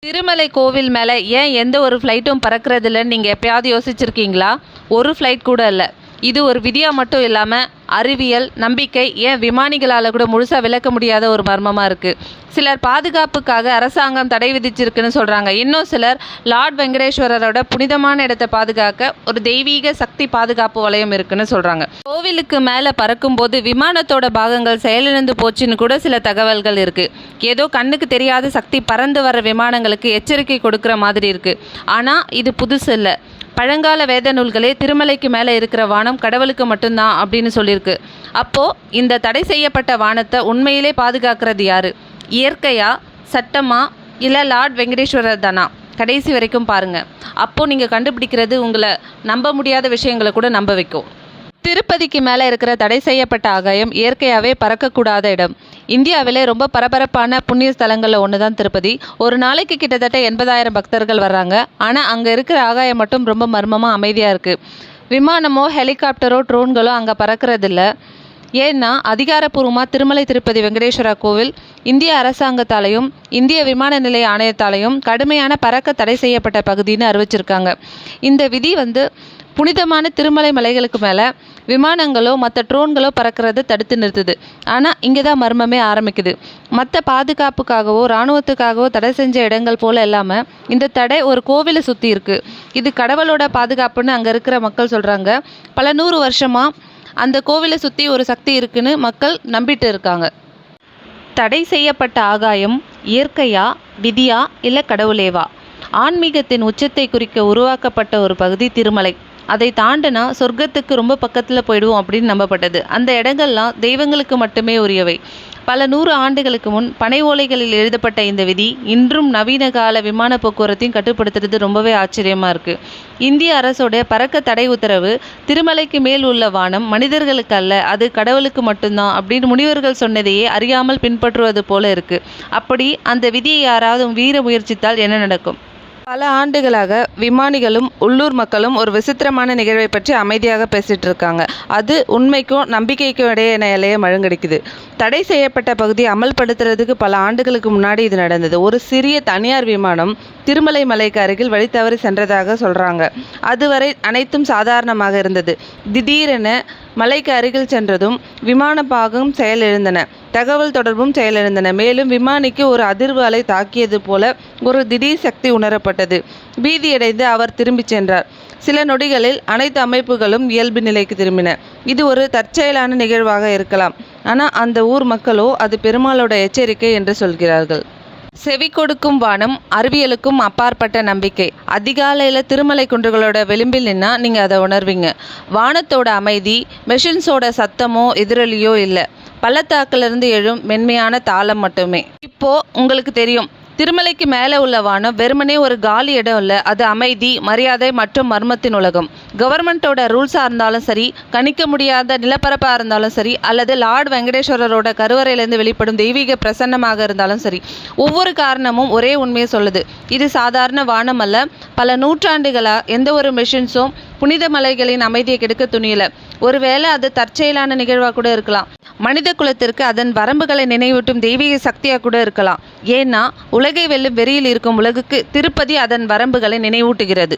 திருமலை கோவில் மேலே ஏன் எந்த ஒரு ஃப்ளைட்டும் பறக்கிறதில்லன்னு நீங்கள் எப்பயாவது யோசிச்சிருக்கீங்களா? ஒரு ஃப்ளைட் கூட இல்லை. இது ஒரு விதியாக மட்டும் இல்லாமல் அறிவியல், நம்பிக்கை, ஏன் விமானிகளால் கூட முழுசாக விளக்க முடியாத ஒரு மர்மமாக இருக்குது. சிலர் பாதுகாப்புக்காக அரசாங்கம் தடை விதிச்சிருக்குன்னு சொல்கிறாங்க. இன்னும் சிலர் லார்ட் வெங்கடேஸ்வரரோட புனிதமான இடத்தை பாதுகாக்க ஒரு தெய்வீக சக்தி பாதுகாப்பு வளையம் இருக்குன்னு சொல்கிறாங்க. கோவிலுக்கு மேலே பறக்கும்போது விமானத்தோட பாகங்கள் செயலிழந்து போச்சுன்னு கூட சில தகவல்கள் இருக்குது. ஏதோ கண்ணுக்கு தெரியாத சக்தி பறந்து வர விமானங்களுக்கு எச்சரிக்கை கொடுக்குற மாதிரி இருக்குது. ஆனால் இது புதுசு இல்லை. பழங்கால வேத நூல்களே திருமலைக்கு மேலே இருக்கிற வானம் கடவுளுக்கு மட்டும்தான் அப்படின்னு சொல்லியிருக்கு. அப்போது இந்த தடை செய்யப்பட்ட வானத்தை உண்மையிலே பாதுகாக்கிறது யாரு? இயற்கையா, சட்டமா, இல்லை லார்ட் வெங்கடேஸ்வரர் தானா? கடைசி வரைக்கும் பாருங்கள். அப்போது நீங்கள் கண்டுபிடிக்கிறது உங்களை நம்ப முடியாத விஷயங்களை கூட நம்ப வைக்கும். திருப்பதிக்கு மேலே இருக்கிற தடை செய்யப்பட்ட ஆகாயம் இயற்கையாகவே பறக்கக்கூடாத இடம். இந்தியாவிலே ரொம்ப பரபரப்பான புண்ணிய ஸ்தலங்களில் ஒன்று தான் திருப்பதி. ஒரு நாளைக்கு கிட்டத்தட்ட 80,000 பக்தர்கள் வர்றாங்க. ஆனால் அங்கே இருக்கிற ஆகாயம் மட்டும் ரொம்ப மர்மமாக அமைதியாக இருக்குது. விமானமோ ஹெலிகாப்டரோ ட்ரோன்களோ அங்கே பறக்கிறதில்ல. ஏன்னா அதிகாரப்பூர்வமாக திருமலை திருப்பதி வெங்கடேஸ்வரா கோவில் இந்திய அரசாங்கத்தாலையும் இந்திய விமான நிலைய ஆணையத்தாலையும் கடுமையான பறக்க தடை செய்யப்பட்ட பகுதின்னு அறிவிச்சிருக்காங்க. இந்த விதி புனிதமான திருமலை மலைகளுக்கு மேலே விமானங்களோ மற்ற ட்ரோன்களோ பறக்கிறது தடுத்து நிறுத்துது. ஆனால் இங்கே தான் மர்மமே ஆரம்பிக்குது. மற்ற பாதுகாப்புக்காகவோ இராணுவத்துக்காகவோ தடை செஞ்ச இடங்கள் போல் இல்லாமல் இந்த தடை ஒரு கோவிலை சுற்றி இருக்குது. இது கடவுளோட பாதுகாப்புன்னு அங்கே இருக்கிற மக்கள் சொல்கிறாங்க. பல 100 வருஷமாக அந்த கோவிலை சுற்றி ஒரு சக்தி இருக்குன்னு மக்கள் நம்பிட்டு இருக்காங்க. தடை செய்யப்பட்ட ஆகாயம் இயற்கையா, விதியா, இல்லை கடவுளேவா? ஆன்மீகத்தின் உச்சத்தை குறிக்க உருவாக்கப்பட்ட ஒரு பகுதி திருமலை. அதை தாண்டினா சொர்க்கத்துக்கு ரொம்ப பக்கத்தில் போயிடுவோம் அப்படின்னு நம்பப்பட்டது. அந்த இடங்கள்லாம் தெய்வங்களுக்கு மட்டுமே உரியவை. பல 100 ஆண்டுகளுக்கு முன் பனை ஓலைகளில் எழுதப்பட்ட இந்த விதி இன்றும் நவீன கால விமான போக்குவரத்தையும் கட்டுப்படுத்துறது ரொம்பவே ஆச்சரியமாக இருக்குது. இந்திய அரசோட பறக்க தடை உத்தரவு திருமலைக்கு மேல் உள்ள வானம் மனிதர்களுக்கு அல்ல, அது கடவுளுக்கு மட்டும்தான் அப்படின்னு முனிவர்கள் சொன்னதையே அறியாமல் பின்பற்றுவது போல இருக்குது. அப்படி அந்த விதியை யாராவது மீற முயற்சித்தால் என்ன நடக்கும்? பல ஆண்டுகளாக விமானிகளும் உள்ளூர் மக்களும் ஒரு விசித்திரமான நிகழ்வை பற்றி அமைதியாக பேசிகிட்டு இருக்காங்க. அது உண்மைக்கும் நம்பிக்கைக்கும் இடையே எல்லையை மழுங்கடிக்குது. தடை செய்யப்பட்ட பகுதியை அமல்படுத்துறதுக்கு பல ஆண்டுகளுக்கு முன்னாடி இது நடந்தது. ஒரு சிறிய தனியார் விமானம் திருமலை மலைக்கு அருகில் வழி தவறி சென்றதாக சொல்கிறாங்க. அதுவரை அனைத்தும் சாதாரணமாக இருந்தது. திடீரென மலைக்கு அருகில் சென்றதும் விமான பாகம் செயலிழந்தன, தகவல் தொடர்பும் செயலிழந்தன. மேலும் விமானிக்கு ஒரு அதிர்வு அலை தாக்கியது போல ஒரு திடீர் சக்தி உணரப்பட்டது. பீதியடைந்து அவர் திரும்பிச் சென்றார். சில நொடிகளில் அனைத்து அமைப்புகளும் இயல்பு நிலைக்கு திரும்பின. இது ஒரு தற்செயலான நிகழ்வாக இருக்கலாம். ஆனால் அந்த ஊர் மக்களோ அது பெருமாளோட எச்சரிக்கை என்று சொல்கிறார்கள். செவி கொடுக்கும் வானம் அறிவியலுக்கும் அப்பாற்பட்ட நம்பிக்கை. அதிகாலையில் திருமலை குன்றுகளோட விளிம்பில் நின்னா நீங்கள் அதை உணர்வீங்க. வானத்தோட அமைதி மெஷின்ஸோட சத்தமோ எதிரொலியோ இல்லை, பள்ளத்தாக்கிலிருந்து எழும் மென்மையான தாளம் மட்டுமே. இப்போது உங்களுக்கு தெரியும், திருமலைக்கு மேலே உள்ள வானம் வெறுமனே ஒரு காலி இடம் இல்லை, அது அமைதி, மரியாதை மற்றும் மர்மத்தின் உலகம். கவர்மெண்ட்டோட ரூல்ஸாக இருந்தாலும் சரி, கணிக்க முடியாத நிலப்பரப்பாக இருந்தாலும் சரி, அல்லது லார்ட் வெங்கடேஸ்வரரோட கருவறையிலேருந்து வெளிப்படும் தெய்வீக பிரசன்னமாக இருந்தாலும் சரி, ஒவ்வொரு காரணமும் ஒரே உண்மையை சொல்லுது. இது சாதாரண வானம் அல்ல. பல நூற்றாண்டுகளாக எந்த ஒரு மிஷின்ஸும் புனித மலைகளின் அமைதியை கெடுக்க துணியல. ஒருவேளை அது தற்செயலான நிகழ்வாக கூட இருக்கலாம். மனித குலத்திற்கு அதன் வரம்புகளை நினைவூட்டும் தெய்வீக சக்தியாக கூட இருக்கலாம். ஏன்னா உலகை வெல்லும் வெறியில் இருக்கும் உலகுக்கு திருப்பதி அதன் வரம்புகளை நினைவூட்டுகிறது.